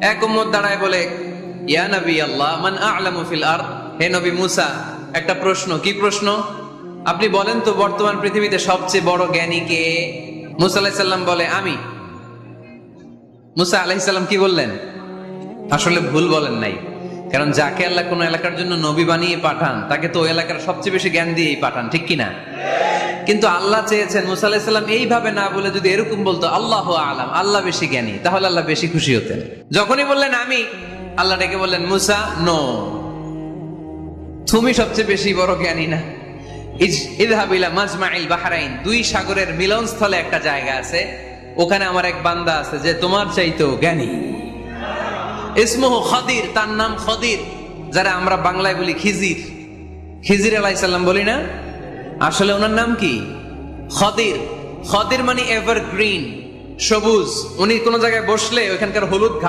এক উম্মত দাঁড়ায় বলে, ইয়া নবী আল্লাহ, মান আ'লামু ফিল আরদ, হে নবী মুসা, একটা প্রশ্ন। কি প্রশ্ন? আপনি বলেন তো বর্তমান পৃথিবীতে সবচেয়ে বড় জ্ঞানী কে? মুসা আলাইহিস সালাম বলে, আমি। মুসা আলাইহিস সালাম কি বললেন? আসলে ভুল বলেন নাই, কারণ যাকে আল্লাহ কোন এলাকার জন্য নবী বানিয়ে পাঠান তাকে তো ওই এলাকার সবচেয়ে বেশি জ্ঞান দিয়েই পাঠান, ঠিক কিনা? কিন্তু আল্লাহ চেয়েছেন মুসা আলাইহিস সালাম এইভাবে না বলে যদি এরকম বলতো, আল্লাহু আ'লাম, আল্লাহ বেশি জ্ঞানী, তাহলে আল্লাহ বেশি খুশি হতেন। যখনই বললেন আমি, আল্লাহ ডেকে বললেন, মুসা নো, তুমি সবচেয়ে বেশি বড় জ্ঞানী না। ইযহাব ইলা মাজমাইল বাহরাইন, দুই সাগরের মিলনস্থলে একটা জায়গা আছে, ওখানে আমার এক বান্দা আছে যে তোমার চাইতেও জ্ঞানী। ইসমুহু খদির, তার নাম খদির, যারা আমরা বাংলায় বলি খিজির। খিজির আলাইহিস সালাম বলি না, আসলে ওনার নাম কি? খদির। খদির মানে এভারগ্রিন, সবুজ। উনি কোন জায়গায় বসলে ওখানকার হলুদ